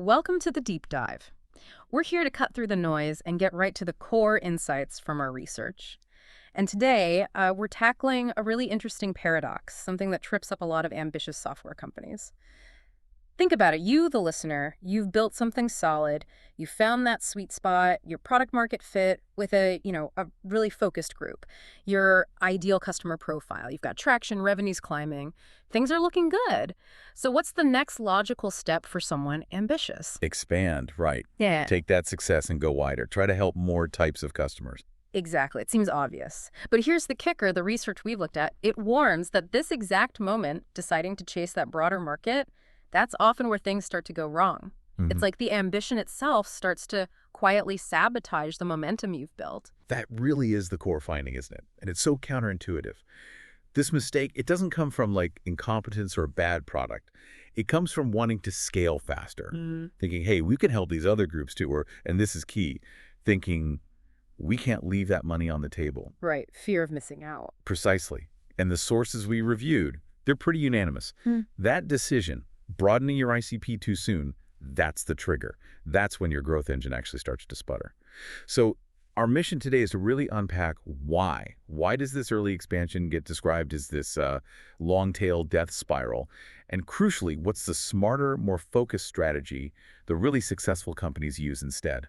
Welcome to the deep dive. We're here to cut through the noise and get right to the core insights from our research. And today, we're tackling a really interesting paradox, something that trips up a lot of ambitious software companies. Think about it. You, the listener, you've built something solid. You found that sweet spot, your product market fit with a really focused group, your ideal customer profile. You've got traction, revenues climbing. Things are looking good. So what's the next logical step for someone ambitious? Expand, right. Yeah, Take that success and go wider. Try to help more types of customers. exactly. It seems obvious. But here's the kicker, the research we've looked at, it warns that this exact moment, deciding to chase that broader market, that's often where things start to go wrong. It's like the ambition itself starts to quietly sabotage the momentum you've built. That really is the core finding, isn't it? And it's so counterintuitive. This mistake, it doesn't come from like incompetence or a bad product. It comes from wanting to scale faster. Thinking, hey, we can help these other groups too, and this is key, thinking we can't leave that money on the table. Right, fear of missing out. Precisely. And the sources we reviewed, they're pretty unanimous. That decision, broadening your ICP too soon, that's the trigger. That's when your growth engine actually starts to sputter. So our mission today is to really unpack why. Why does this early expansion get described as this long-tail death spiral? And crucially, what's the smarter, more focused strategy the really successful companies use instead?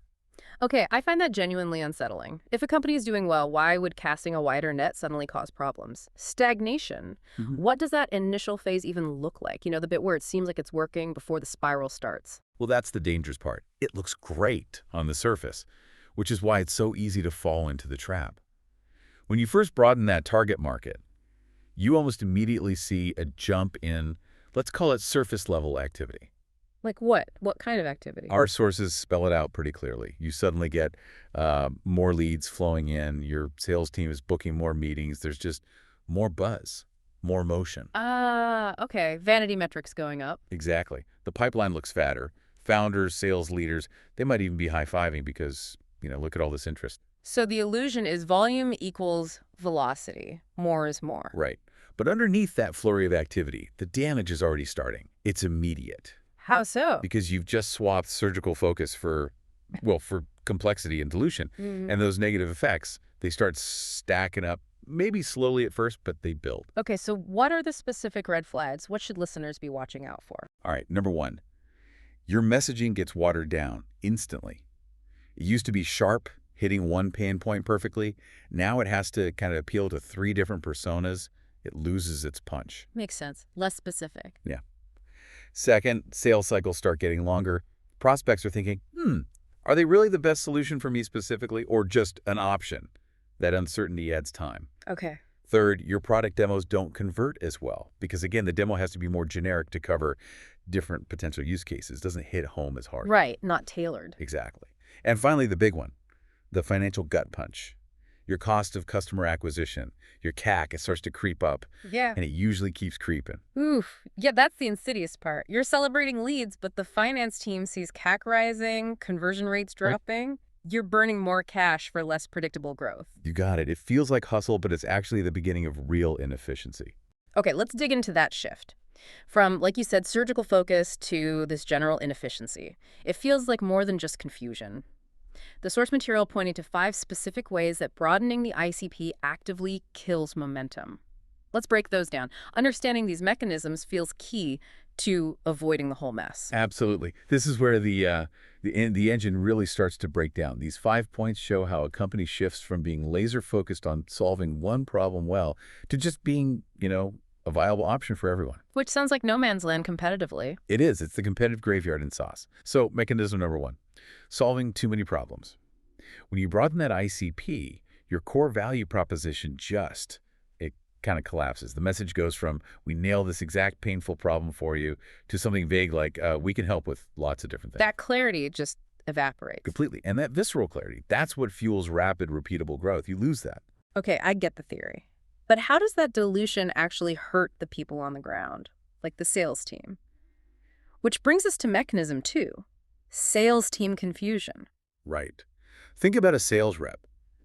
Okay, I find that genuinely unsettling. If a company is doing well, why would casting a wider net suddenly cause problems? Stagnation. What does that initial phase even look like? The bit where it seems like it's working before the spiral starts. Well, that's the dangerous part. It looks great on the surface, which is why it's so easy to fall into the trap. When you first broaden that target market, you almost immediately see a jump in, let's call it surface level activity. Like what? What kind of activity? Our sources spell it out pretty clearly. You suddenly get more leads flowing in. Your sales team is booking more meetings. There's just more buzz, more motion. Okay. Vanity metrics going up. Exactly. The pipeline looks fatter. Founders, sales leaders, they might even be high-fiving because, look at all this interest. So the illusion is volume equals velocity. More is more. Right. But underneath that flurry of activity, the damage is already starting. It's immediate. How so? Because you've just swapped surgical focus for complexity and dilution. And those negative effects, they start stacking up, maybe slowly at first, but they build. Okay, so what are the specific red flags? What should listeners be watching out for? All right, number one, your messaging gets watered down instantly. It used to be sharp, hitting one pain point perfectly. Now it has to kind of appeal to 3 different personas. It loses its punch. Makes sense. Less specific. Yeah. Second, sales cycles start getting longer. Prospects are thinking, are they really the best solution for me specifically, or just an option? That uncertainty adds time. Okay. Third, your product demos don't convert as well because, again, the demo has to be more generic to cover different potential use cases. It doesn't hit home as hard. Right, not tailored. Exactly. And finally, the big one, the financial gut punch. Your cost of customer acquisition, your CAC, it starts to creep up. Yeah. And it usually keeps creeping. Oof. Yeah, that's the insidious part. You're celebrating leads, but the finance team sees CAC rising, conversion rates dropping. You're burning more cash for less predictable growth. You got it. It feels like hustle, but it's actually the beginning of real inefficiency. Okay, let's dig into that shift. From, like you said, surgical focus to this general inefficiency. It feels like more than just confusion. The source material pointed to 5 specific ways that broadening the ICP actively kills momentum. Let's break those down. Understanding these mechanisms feels key to avoiding the whole mess. Absolutely. This is where the engine really starts to break down. These 5 points show how a company shifts from being laser-focused on solving one problem well to just being, a viable option for everyone. Which sounds like no man's land competitively. It is. It's the competitive graveyard in SaaS. So mechanism number 1, solving too many problems. When you broaden that ICP, your core value proposition it kind of collapses. The message goes from, we nail this exact painful problem for you, to something vague like, we can help with lots of different things. That clarity just evaporates. Completely. And that visceral clarity, that's what fuels rapid, repeatable growth. You lose that. Okay, I get the theory. But how does that dilution actually hurt the people on the ground, like the sales team? Which brings us to mechanism 2, sales team confusion. Right. Think about a sales rep.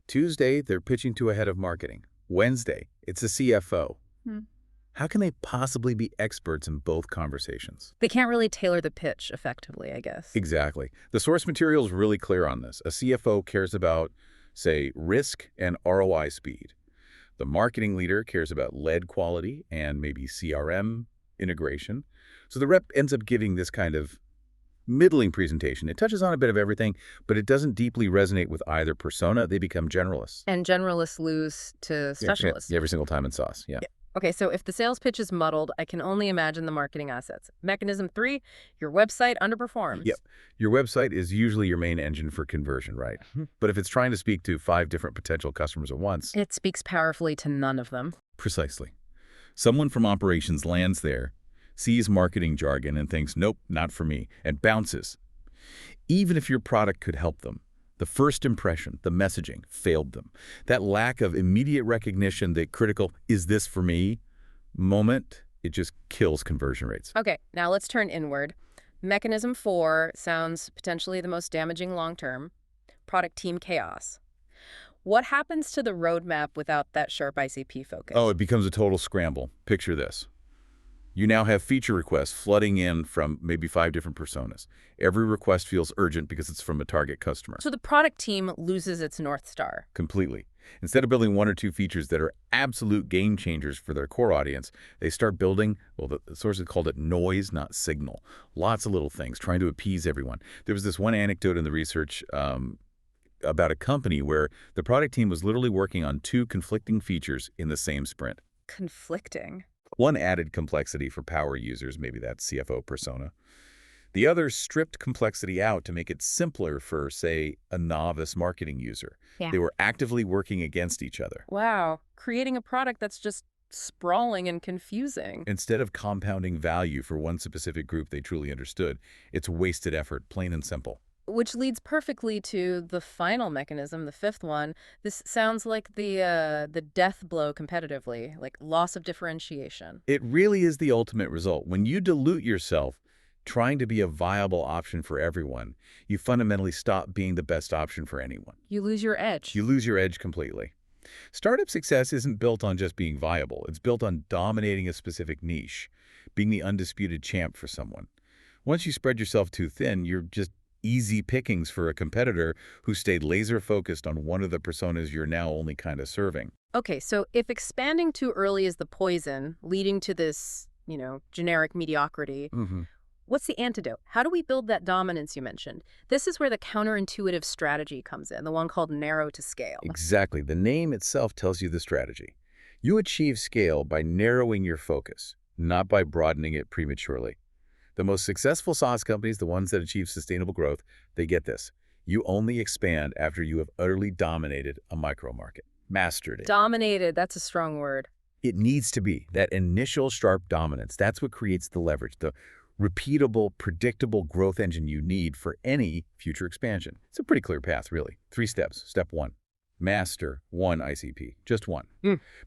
Tuesday, they're pitching to a head of marketing. Wednesday, it's a CFO. How can they possibly be experts in both conversations? They can't really tailor the pitch effectively, I guess. Exactly. The source material is really clear on this. A CFO cares about, say, risk and ROI speed. The marketing leader cares about lead quality and maybe CRM integration. So the rep ends up giving this kind of middling presentation. It touches on a bit of everything, but it doesn't deeply resonate with either persona. They become generalists. And generalists lose to specialists. Yeah, every single time in SaaS. Yeah. Yeah. Okay, so if the sales pitch is muddled, I can only imagine the marketing assets. Mechanism 3, your website underperforms. Yep. Your website is usually your main engine for conversion, right? But if it's trying to speak to 5 different potential customers at once... It speaks powerfully to none of them. Precisely. Someone from operations lands there, sees marketing jargon and thinks, nope, not for me, and bounces. Even if your product could help them, the first impression, the messaging, failed them. That lack of immediate recognition, the critical, is this for me moment, it just kills conversion rates. Okay, now let's turn inward. Mechanism 4 sounds potentially the most damaging long-term. Product team chaos. What happens to the roadmap without that sharp ICP focus? Oh, it becomes a total scramble. Picture this. You now have feature requests flooding in from maybe 5 different personas. Every request feels urgent because it's from a target customer. So the product team loses its North Star. Completely. Instead of building 1 or 2 features that are absolute game changers for their core audience, they start building, well, the sources called it noise, not signal. Lots of little things, trying to appease everyone. There was this one anecdote in the research about a company where the product team was literally working on 2 conflicting features in the same sprint. Conflicting? One added complexity for power users, maybe that CFO persona. The other stripped complexity out to make it simpler for, say, a novice marketing user. Yeah. They were actively working against each other. Wow, creating a product that's just sprawling and confusing. Instead of compounding value for one specific group they truly understood, it's wasted effort, plain and simple. Which leads perfectly to the final mechanism, the 5th one. This sounds like the death blow competitively, like loss of differentiation. It really is the ultimate result. When you dilute yourself, trying to be a viable option for everyone, you fundamentally stop being the best option for anyone. You lose your edge. You lose your edge completely. Startup success isn't built on just being viable. It's built on dominating a specific niche, being the undisputed champ for someone. Once you spread yourself too thin, you're just easy pickings for a competitor who stayed laser-focused on one of the personas you're now only kind of serving. Okay, so if expanding too early is the poison, leading to this, generic mediocrity, what's the antidote? How do we build that dominance you mentioned? This is where the counterintuitive strategy comes in, the one called narrow to scale. Exactly. The name itself tells you the strategy. You achieve scale by narrowing your focus, not by broadening it prematurely. The most successful SaaS companies, the ones that achieve sustainable growth, they get this. You only expand after you have utterly dominated a micro market, mastered it. Dominated, that's a strong word. It needs to be. That initial sharp dominance, that's what creates the leverage, the repeatable, predictable growth engine you need for any future expansion. It's a pretty clear path, really. 3 steps. Step 1, master 1 ICP, just 1.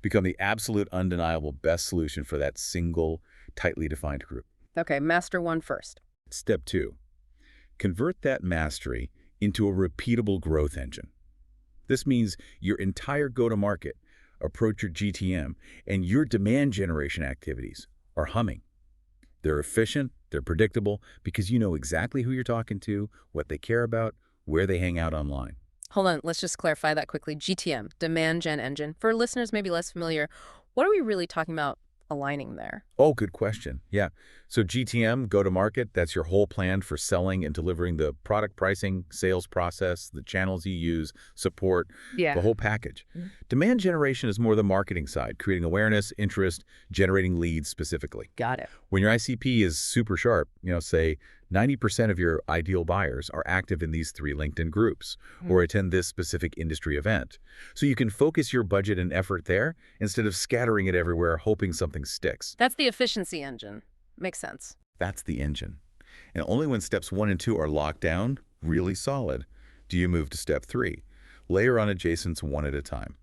Become the absolute undeniable best solution for that single, tightly defined group. Okay, master 1 first. Step 2, convert that mastery into a repeatable growth engine. This means your entire go-to-market, approach your GTM, and your demand generation activities are humming. They're efficient, they're predictable, because you know exactly who you're talking to, what they care about, where they hang out online. Hold on, let's just clarify that quickly. GTM, demand gen engine. For listeners maybe less familiar, what are we really talking about aligning there? Oh, good question. Yeah. So GTM, go-to-market, that's your whole plan for selling and delivering the product pricing, sales process, the channels you use, support, the whole package. Demand generation is more the marketing side, creating awareness, interest, generating leads specifically. Got it. When your ICP is super sharp, say 90% of your ideal buyers are active in these 3 LinkedIn groups or attend this specific industry event. So you can focus your budget and effort there instead of scattering it everywhere, hoping something sticks. That's the efficiency engine. Makes sense. That's the engine. And only when steps 1 and 2 are locked down, really solid, do you move to step 3. Layer on adjacents one at a time.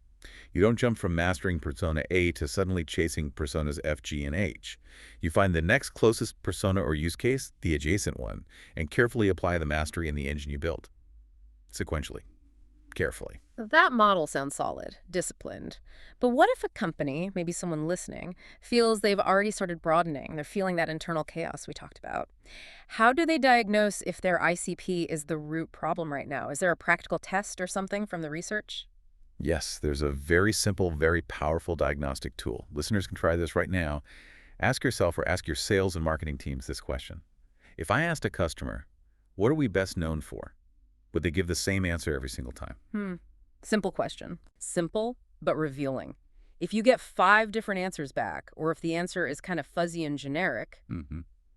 You don't jump from mastering persona A to suddenly chasing personas F, G, and H. You find the next closest persona or use case, the adjacent one, and carefully apply the mastery in the engine you built. Sequentially. carefully. That model sounds solid, disciplined. But what if a company, maybe someone listening, feels they've already started broadening? They're feeling that internal chaos we talked about. How do they diagnose if their ICP is the root problem right now? Is there a practical test or something from the research? Yes, there's a very simple, very powerful diagnostic tool. Listeners can try this right now. Ask yourself or ask your sales and marketing teams this question. If I asked a customer, what are we best known for? Would they give the same answer every single time? Simple question. Simple, but revealing. If you get 5 different answers back, or if the answer is kind of fuzzy and generic,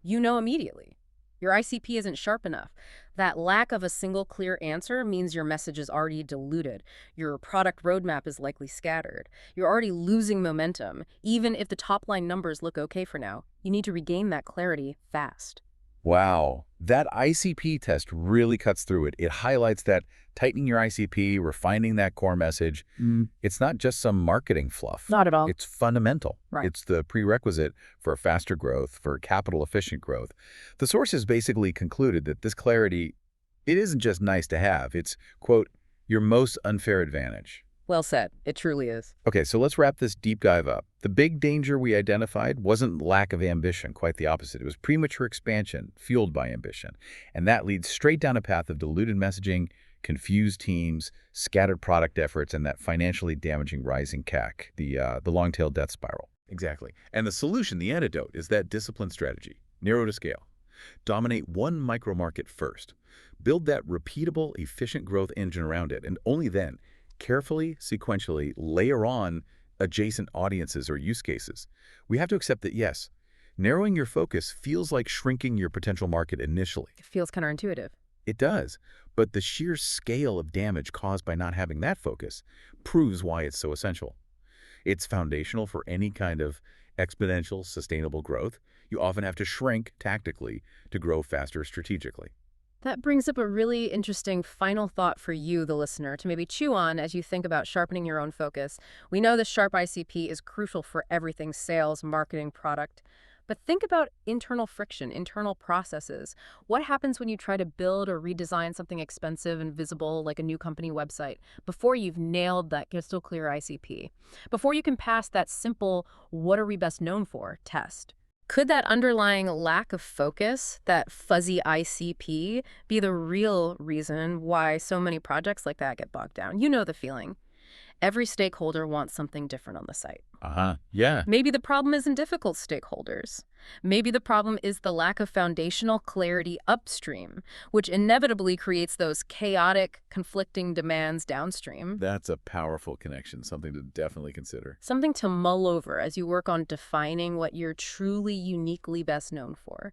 you know immediately. Your ICP isn't sharp enough. That lack of a single clear answer means your message is already diluted. Your product roadmap is likely scattered. You're already losing momentum. Even if the top line numbers look okay for now, you need to regain that clarity fast. Wow, that ICP test really cuts through it. It highlights that tightening your ICP, refining that core message, it's not just some marketing fluff. Not at all. It's fundamental. Right. It's the prerequisite for faster growth, for capital-efficient growth. The sources basically concluded that this clarity, it isn't just nice to have. It's, quote, your most unfair advantage. Well said. It truly is. Okay, so let's wrap this deep dive up. The big danger we identified wasn't lack of ambition, quite the opposite. It was premature expansion fueled by ambition. And that leads straight down a path of diluted messaging, confused teams, scattered product efforts, and that financially damaging rising CAC, the long-tail death spiral. Exactly. And the solution, the antidote, is that discipline strategy. Narrow to scale. Dominate one micro-market first. Build that repeatable, efficient growth engine around it, and only then carefully, sequentially layer on adjacent audiences or use cases. We have to accept that, yes, narrowing your focus feels like shrinking your potential market initially. It feels counterintuitive. It does, but the sheer scale of damage caused by not having that focus proves why it's so essential. It's foundational for any kind of exponential, sustainable growth. You often have to shrink tactically to grow faster strategically. That brings up a really interesting final thought for you, the listener, to maybe chew on as you think about sharpening your own focus. We know the sharp ICP is crucial for everything sales, marketing, product. But think about internal friction, internal processes. What happens when you try to build or redesign something expensive and visible like a new company website before you've nailed that crystal clear ICP? Before you can pass that simple, what are we best known for, test? Could that underlying lack of focus, that fuzzy ICP, be the real reason why so many projects like that get bogged down? You know the feeling. Every stakeholder wants something different on the site. Yeah. Maybe the problem isn't difficult stakeholders. Maybe the problem is the lack of foundational clarity upstream, which inevitably creates those chaotic, conflicting demands downstream. That's a powerful connection, something to definitely consider. Something to mull over as you work on defining what you're truly uniquely best known for.